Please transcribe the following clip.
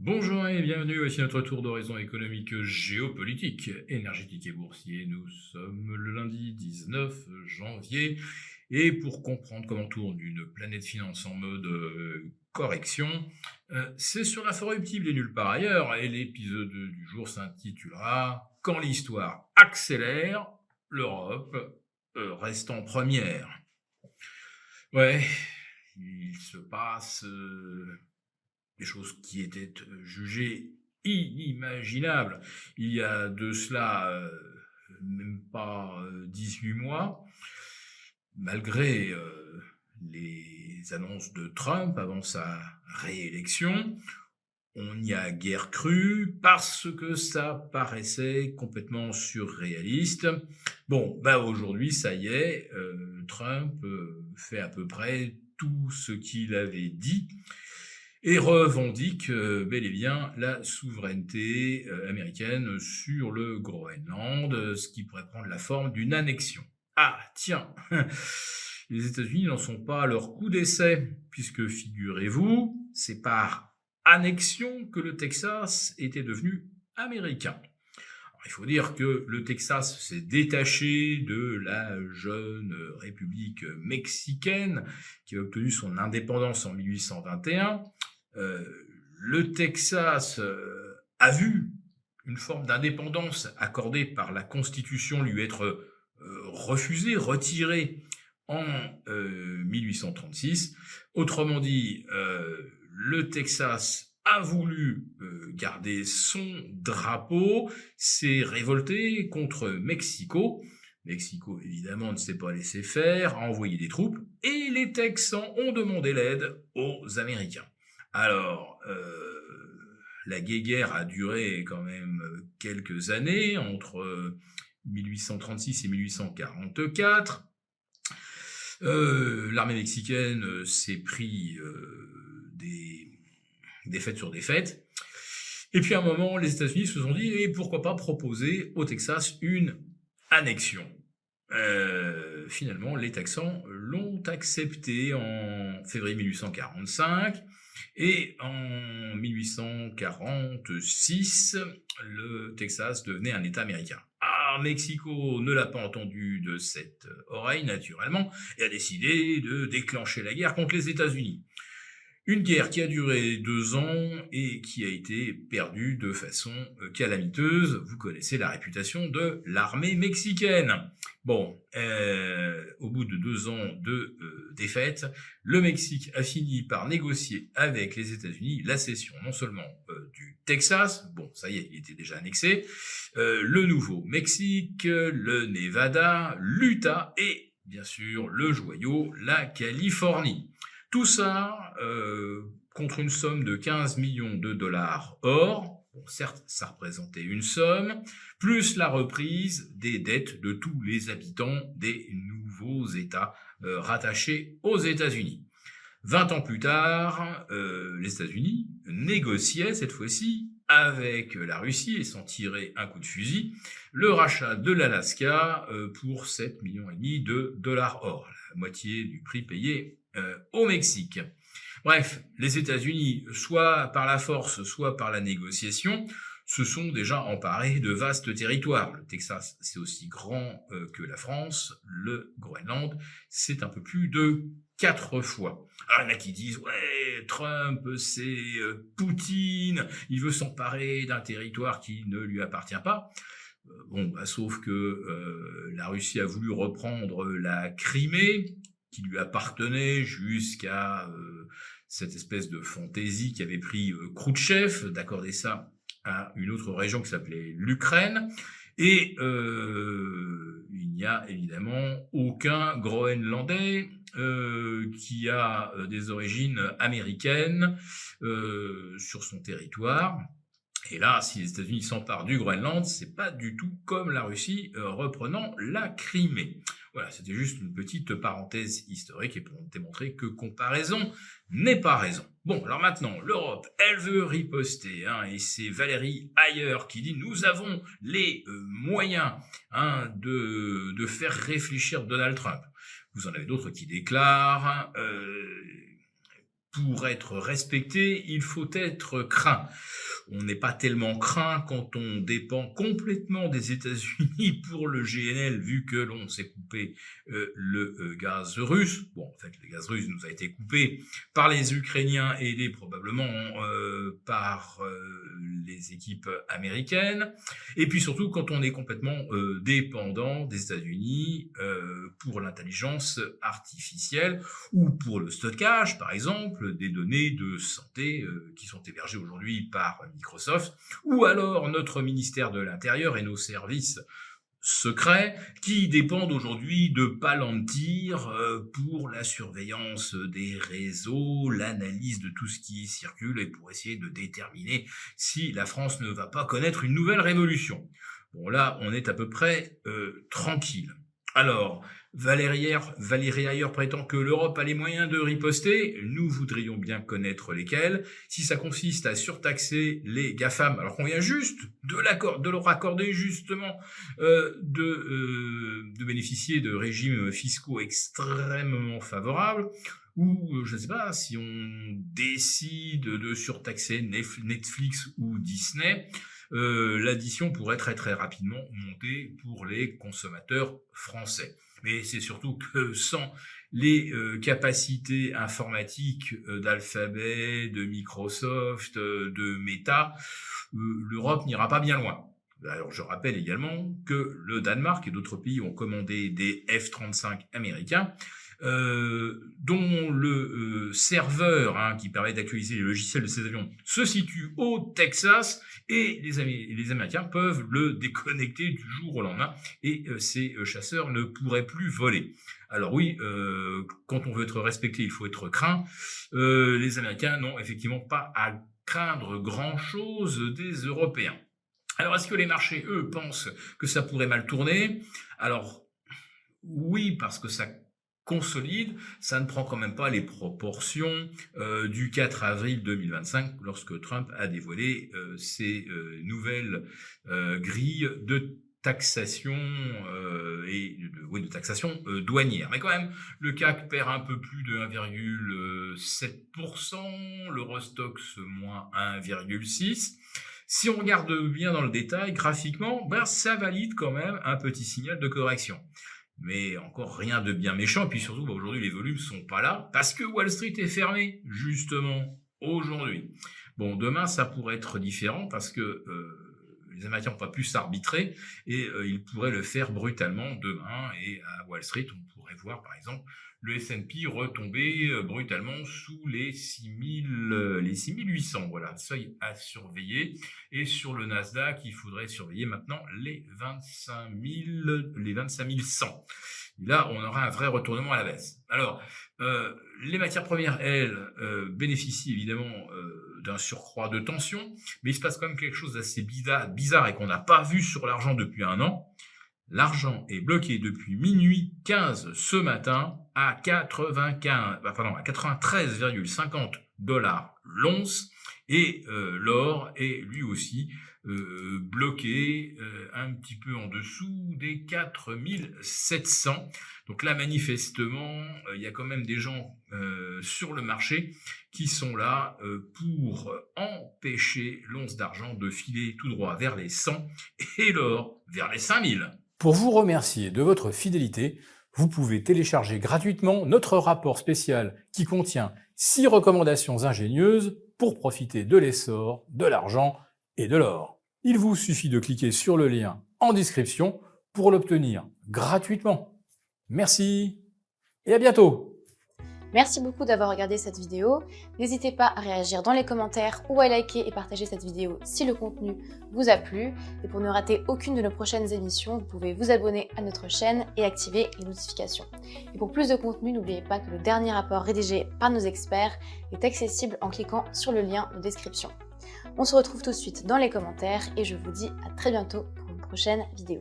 Bonjour et bienvenue, voici notre tour d'horizon économique, géopolitique, énergétique et boursier. Nous sommes le lundi 19 janvier et pour comprendre comment tourne une planète finance en mode correction, c'est sur l'inforruptible et nulle part ailleurs. Et l'épisode du jour s'intitulera Quand l'histoire accélère, l'Europe reste en première. Ouais, il se passe des choses qui étaient jugées inimaginables il y a de cela même pas 18 mois, malgré les annonces de Trump avant sa réélection. On n'y a guère cru parce que ça paraissait complètement surréaliste. Bon, aujourd'hui, ça y est, Trump fait à peu près tout ce qu'il avait dit et revendique bel et bien la souveraineté américaine sur le Groenland, ce qui pourrait prendre la forme d'une annexion. Ah, tiens, les États-Unis n'en sont pas à leur coup d'essai, puisque figurez-vous, c'est par annexion que le Texas était devenu américain. Alors, il faut dire que le Texas s'est détaché de la jeune République mexicaine qui a obtenu son indépendance en 1821. Le Texas a vu une forme d'indépendance accordée par la Constitution lui être refusée, retirée en 1836. Autrement dit, le Texas a voulu garder son drapeau, s'est révolté contre Mexico. Mexico, évidemment, ne s'est pas laissé faire, a envoyé des troupes, et les Texans ont demandé l'aide aux Américains. Alors, la guéguerre a duré quand même quelques années, entre 1836 et 1844. L'armée mexicaine s'est pris des défaites sur défaites. Et puis à un moment, les États-Unis se sont dit, et pourquoi pas proposer au Texas une annexion. Finalement, les Texans l'ont accepté en février 1845. Et en 1846, le Texas devenait un État américain. Ah, Mexico ne l'a pas entendu de cette oreille, naturellement, et a décidé de déclencher la guerre contre les États-Unis. Une guerre qui a duré 2 ans et qui a été perdue de façon calamiteuse. Vous connaissez la réputation de l'armée mexicaine. Bon, au bout de 2 ans de défaite, le Mexique a fini par négocier avec les États-Unis la cession non seulement du Texas, bon ça y est, il était déjà annexé, le Nouveau-Mexique, le Nevada, l'Utah et bien sûr le joyau, la Californie. Tout ça contre une somme de 15 millions de dollars or. Bon, certes, ça représentait une somme, plus la reprise des dettes de tous les habitants des nouveaux États rattachés aux États-Unis. 20 ans plus tard, les États-Unis négociaient cette fois-ci avec la Russie et s'en tiraient un coup de fusil, le rachat de l'Alaska pour 7,5 millions de dollars or, la moitié du prix payé au Mexique. Bref, les États-Unis, soit par la force, soit par la négociation, se sont déjà emparés de vastes territoires. Le Texas, c'est aussi grand que la France. Le Groenland, c'est un peu plus de 4 fois. Alors, il y en a qui disent, ouais, Trump, c'est Poutine, il veut s'emparer d'un territoire qui ne lui appartient pas. Sauf que la Russie a voulu reprendre la Crimée, qui lui appartenait jusqu'à cette espèce de fantaisie qui avait pris Khrouchtchev, d'accorder ça à une autre région qui s'appelait l'Ukraine. Et il n'y a évidemment aucun Groenlandais qui a des origines américaines sur son territoire. Et là, si les États-Unis s'emparent du Groenland, c'est pas du tout comme la Russie reprenant la Crimée. Voilà, c'était juste une petite parenthèse historique et pour démontrer que comparaison n'est pas raison. Bon, alors maintenant, l'Europe, elle veut riposter, et c'est Valérie Hayer qui dit « Nous avons les moyens de faire réfléchir Donald Trump ». Vous en avez d'autres qui déclarent pour être respecté, il faut être craint. On n'est pas tellement craint quand on dépend complètement des États-Unis pour le GNL, vu que l'on s'est coupé le gaz russe. Bon, en fait, le gaz russe nous a été coupé par les Ukrainiens, aidés probablement par les équipes américaines. Et puis surtout, quand on est complètement dépendant des États-Unis pour l'intelligence artificielle ou pour le stockage, par exemple, des données de santé qui sont hébergées aujourd'hui par Microsoft, ou alors notre ministère de l'Intérieur et nos services secrets qui dépendent aujourd'hui de Palantir pour la surveillance des réseaux, l'analyse de tout ce qui circule et pour essayer de déterminer si la France ne va pas connaître une nouvelle révolution. Bon, là, on est à peu près tranquille. Alors, Valérie Ayer prétend que l'Europe a les moyens de riposter. Nous voudrions bien connaître lesquels. Si ça consiste à surtaxer les GAFAM, alors qu'on vient juste de leur accorder justement de bénéficier de régimes fiscaux extrêmement favorables, ou je ne sais pas, si on décide de surtaxer Netflix ou Disney, l'addition pourrait très très rapidement monter pour les consommateurs français. Mais c'est surtout que sans les capacités informatiques d'Alphabet, de Microsoft, de Meta, l'Europe n'ira pas bien loin. Alors je rappelle également que le Danemark et d'autres pays ont commandé des F-35 américains, dont le serveur qui permet d'actualiser les logiciels de ces avions se situe au Texas, et les Américains peuvent le déconnecter du jour au lendemain, et ces chasseurs ne pourraient plus voler. Alors oui, quand on veut être respecté, il faut être craint. Les Américains n'ont effectivement pas à craindre grand-chose des Européens. Alors est-ce que les marchés, eux, pensent que ça pourrait mal tourner? Alors oui, parce que ça consolide, ça ne prend quand même pas les proportions du 4 avril 2025, lorsque Trump a dévoilé ses nouvelles grilles de taxation de taxation douanière. Mais quand même, le CAC perd un peu plus de 1,7%, l'Eurostoxx moins 1,6%. Si on regarde bien dans le détail, graphiquement, ça valide quand même un petit signal de correction. Mais encore rien de bien méchant, et puis surtout, aujourd'hui, les volumes sont pas là, parce que Wall Street est fermé, justement, aujourd'hui. Bon, demain, ça pourrait être différent, parce que les Américains n'ont pas pu s'arbitrer, et ils pourraient le faire brutalement demain, et à Wall Street, on pourrait voir, par exemple, le S&P retomber brutalement sous les 6800, voilà, seuil à surveiller. Et sur le Nasdaq, il faudrait surveiller maintenant les 25 100. Et là, on aura un vrai retournement à la baisse. Alors, les matières premières, elles, bénéficient évidemment d'un surcroît de tension, mais il se passe quand même quelque chose d'assez bizarre et qu'on n'a pas vu sur l'argent depuis un an. L'argent est bloqué depuis minuit 15 ce matin à 93,50 $ l'once, et l'or est lui aussi bloqué un petit peu en dessous des 4700. Donc là, manifestement, il y a quand même des gens sur le marché qui sont là pour empêcher l'once d'argent de filer tout droit vers les 100 et l'or vers les 5000. Pour vous remercier de votre fidélité, vous pouvez télécharger gratuitement notre rapport spécial qui contient 6 recommandations ingénieuses pour profiter de l'essor de l'argent et de l'or. Il vous suffit de cliquer sur le lien en description pour l'obtenir gratuitement. Merci et à bientôt! Merci beaucoup d'avoir regardé cette vidéo. N'hésitez pas à réagir dans les commentaires ou à liker et partager cette vidéo si le contenu vous a plu. Et pour ne rater aucune de nos prochaines émissions, vous pouvez vous abonner à notre chaîne et activer les notifications. Et pour plus de contenu, n'oubliez pas que le dernier rapport rédigé par nos experts est accessible en cliquant sur le lien de description. On se retrouve tout de suite dans les commentaires et je vous dis à très bientôt pour une prochaine vidéo.